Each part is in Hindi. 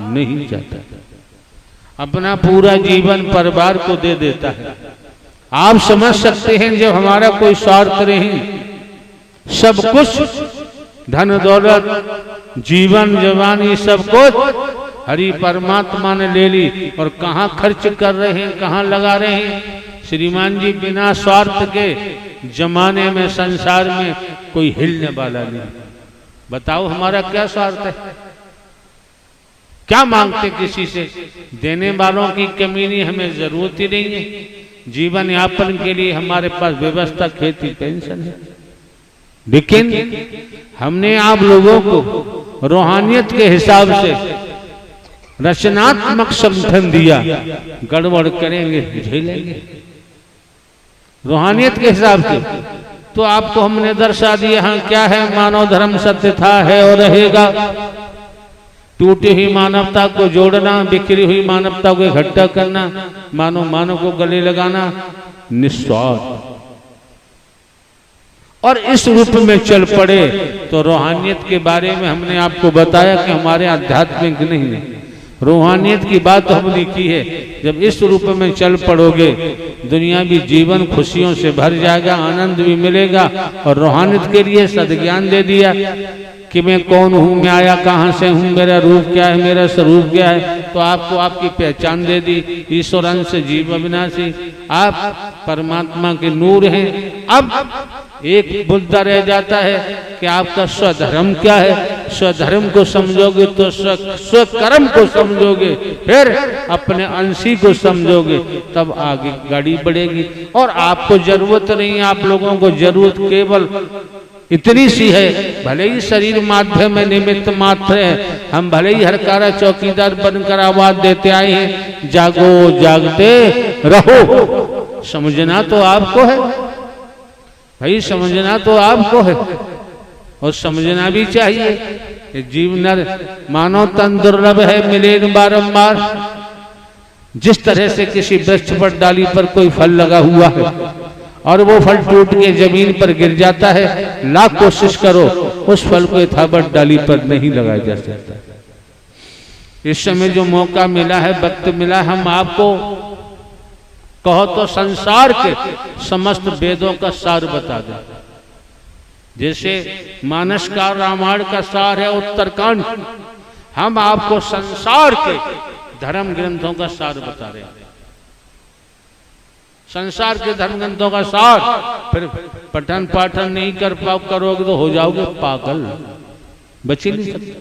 नहीं चाहता, अपना पूरा जीवन परिवार को दे देता है। आप समझ सकते हैं जब हमारा कोई स्वार्थ नहीं, सब कुछ धन दौलत जीवन जवानी सब कुछ हरि परमात्मा ने ले ली, और कहाँ खर्च कर रहे हैं, कहाँ लगा रहे हैं। श्रीमान जी बिना स्वार्थ के जमाने में संसार में कोई हिलने वाला नहीं। बताओ हमारा क्या स्वार्थ है, क्या मांगते किसी से? देने वालों की कमी नहीं, हमें जरूरत ही नहीं है। जीवन यापन के लिए हमारे पास व्यवस्था खेती पेंशन है, लेकिन हमने आप लोगों को रूहानियत के हिसाब से रचनात्मक समर्थन दिया, गड़बड़ करेंगे झेलेंगे। रूहानियत के हिसाब से तो आपको हमने दर्शा दिया हाँ क्या है, मानव धर्म सत्य था, है और रहेगा। टूटी हुई मानवता को जोड़ना, बिखरी हुई मानवता को इकट्ठा करना, मानव को गले लगाना, निस्वार्थ। और इस रूप में चल पड़े तो रूहानियत के बारे में हमने आपको बताया कि हमारे आध्यात्मिक नहीं है, रूहानियत की बात हमने की है। जब इस रूप में चल पड़ोगे दुनियावी जीवन खुशियों से भर जाएगा, आनंद भी मिलेगा। और रूहानियत के लिए सद्ज्ञान दे दिया कि मैं कौन हूँ, मैं आया कहाँ से हूँ, मेरा रूप क्या है, मेरा स्वरूप क्या है। तो आपको आपकी पहचान दे दी, ईश्वर अंश जीव अविनाशी, आप परमात्मा के नूर हैं। अब एक मुद्दा रह जाता है कि आपका स्वधर्म क्या है। स्वधर्म को समझोगे तो स्वकर्म को समझोगे, फिर अपने अंशी को समझोगे, तब आगे गाड़ी बढ़ेगी। और आपको जरूरत नहीं, आप लोगों को जरूरत केवल इतनी सी है, भले ही शरीर माध्यम में निमित्त मात्र है, हम भले ही हरकारा चौकीदार बनकर आवाज देते आए हैं, जागो जागते रहो। समझना तो आपको है भाई, समझना तो आपको है, और समझना भी चाहिए। जीवन मानव तन दुर्लभ है, मिले बारंबार। जिस तरह से किसी वृक्ष पर डाली पर कोई फल लगा हुआ है और वो फल टूट के जमीन पर गिर जाता है, लाख कोशिश करो उस फल को यथावत डाली पर नहीं लगाया जा सकता। इस समय जो मौका मिला है, वक्त मिला, हम आपको कहो तो संसार के समस्त वेदों का सार बता दें। जैसे मानस का रामायण का सार है उत्तरकांड, हम आपको संसार के धर्म ग्रंथों का सार बता रहे हैं। संसार के धर्म ग्रंथों का सार, फिर पठन पाठन नहीं करोगे तो हो जाओगे पागल, बच ही नहीं सकते।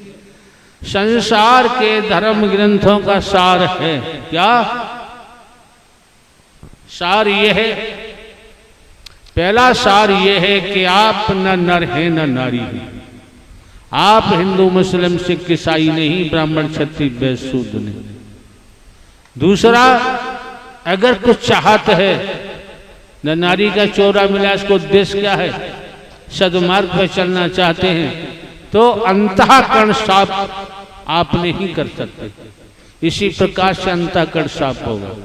संसार के धर्म ग्रंथों का सार है क्या? सार ये है, पहला सार ये है कि आप न नर हैं न नारी हैं। आप हिंदू मुस्लिम सिख ईसाई नहीं, ब्राह्मण क्षत्रिय वैश्य शूद्र नहीं। दूसरा, अगर कुछ चाहत है, न नारी का चोरा मिला, इसको उद्देश्य क्या है, सदमार्ग पर चलना चाहते हैं, तो अंतःकरण साफ आप नहीं कर सकते। इसी प्रकार से अंतःकरण साफ होगा,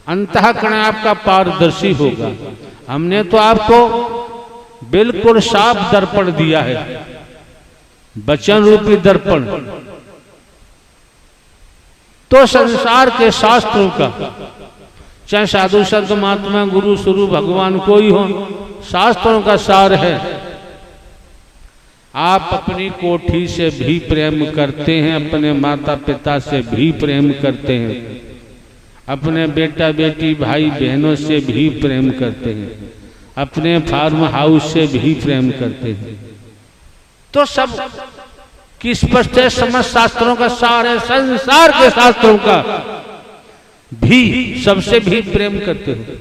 अंतःकरण आपका पारदर्शी होगा। हमने तो आपको बिल्कुल साफ दर्पण दिया है, वचन रूपी दर्पण। तो संसार के शास्त्रों का, चाहे साधु संत महात्मा गुरु स्वरूप भगवान कोई हो, शास्त्रों का सार है। आप अपनी कोठी से भी प्रेम करते हैं, अपने माता पिता से भी प्रेम करते हैं, अपने बेटा बेटी भाई बहनों से भी प्रेम करते हैं, अपने फार्म हाउस से भी प्रेम करते हैं। तो सब की स्पष्ट है, समस्त शास्त्रों का सार है। संसार के शास्त्रों का भी सबसे भी प्रेम करते हो,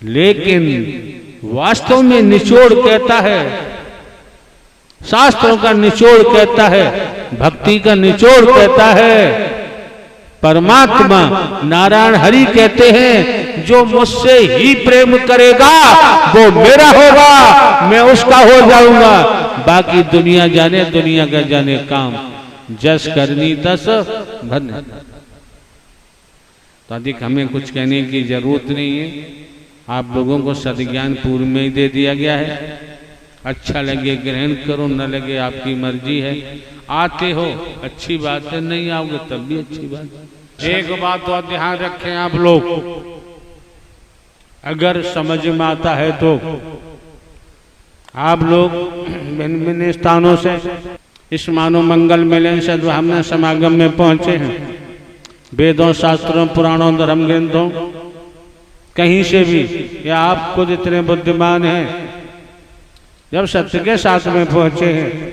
लेकिन वास्तव में निचोड़ कहता है, शास्त्रों का निचोड़ कहता है, भक्ति का निचोड़ कहता है, परमात्मा नारायण हरि कहते हैं, जो मुझसे ही प्रेम करेगा वो मेरा होगा, मैं उसका हो जाऊंगा। बाकी दुनिया जाने, दुनिया का जाने काम, जस करनी तस भरने। तो अधिक हमें कुछ कहने की जरूरत नहीं है, आप लोगों को सद्ज्ञान पूर्व में ही दे दिया गया है। अच्छा लगे ग्रहण करो, न लगे आपकी मर्जी है। आते हो अच्छी बात है, नहीं आओगे तब भी अच्छी बात है। एक बात तो ध्यान रखें आप लोग, अगर समझ में आता है तो आप लोग भिन्न भिन्न स्थानों से इस मानव मंगल मिलन सद्भावना समागम में पहुंचे हैं। वेदों, शास्त्रों, पुराणों, धर्म ग्रंथों, कहीं से भी, या आप खुद इतने बुद्धिमान हैं, जब सत्य के साथ में पहुंचे हैं,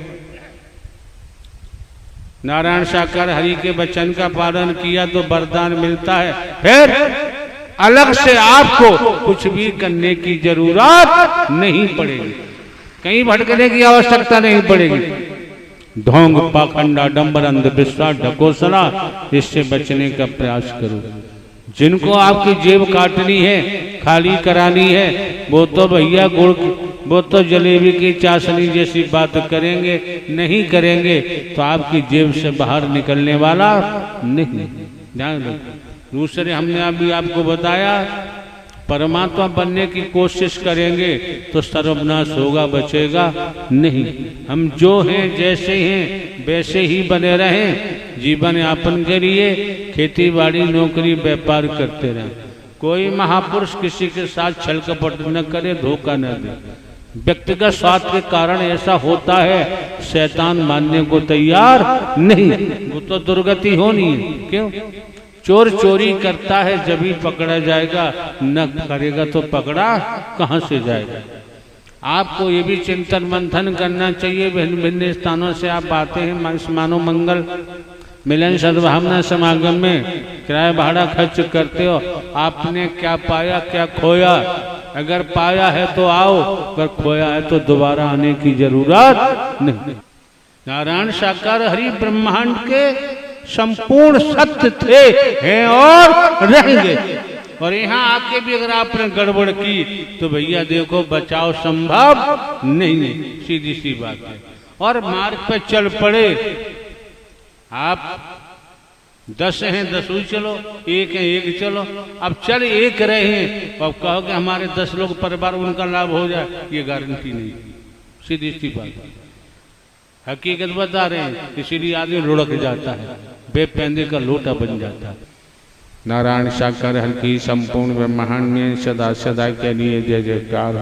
नारायण साकार हरि के वचन का पालन किया तो वरदान मिलता है। फिर अलग से आपको कुछ भी करने की जरूरत नहीं पड़ेगी, कहीं भटकने की आवश्यकता नहीं पड़ेगी। ढोंग, पाखंडा, डंबर, अंधविश्वास, ढकोसला, इससे बचने का प्रयास करो। जिनको आपकी जेब काटनी है, खाली करानी है, वो तो भैया गुड़, वो तो जलेबी की चाशनी जैसी बात करेंगे, नहीं करेंगे तो आपकी जेब से बाहर निकलने वाला नहीं। ध्यान रखो। दूसरे हमने अभी आपको बताया, परमात्मा बनने की कोशिश करेंगे तो सर्वनाश होगा, बचेगा नहीं। हम जो हैं, जैसे हैं, वैसे ही बने रहें। जीवन यापन के लिए खेती बाड़ी, नौकरी, व्यापार करते रहें। कोई महापुरुष किसी के साथ छल कपट न करे, धोखा न दे। व्यक्तिगत स्वार्थ के कारण ऐसा होता है, शैतान मानने को तैयार नहीं, वो तो दुर्गति होनी है। क्यों? चोर चोरी करता है जब ही पकड़ा जाएगा, न करेगा तो पकड़ा कहां से जाएगा। आपको ये भी चिंतन मंथन करना चाहिए। भिन्न भिन्न स्थानों से आप आते हैं इस मानव मंगल मिलन सद्भावना समागम में, किराया भाड़ा खर्च करते हो। आपने क्या पाया, क्या खोया? अगर पाया है तो आओ, अगर खोया है तो दोबारा आने की जरूरत नहीं। नारायण साकार हरि ब्रह्मांड के संपूर्ण सत्य थे, हैं और रहेंगे। और यहाँ आके भी अगर आपने गड़बड़ की तो भैया देखो बचाव संभव नहीं, सीधी सी बात है। और मार्ग पे चल पड़े, आप 10 हैं 10 ही चलो, 1 है 1 चलो। अब चल 1 रहे हैं, अब कहो कि हमारे 10 लोग परिवार उनका लाभ हो जाए, ये गारंटी नहीं, सीधी सी बात है। हकीकत बता रहे हैं, इसीलिए आदमी लुढ़क जाता है, बेपैंदे का लोटा बन जाता है। नारायण साकार हरि की संपूर्ण ब्रह्मांड में सदा सदा के लिए जय जयकार।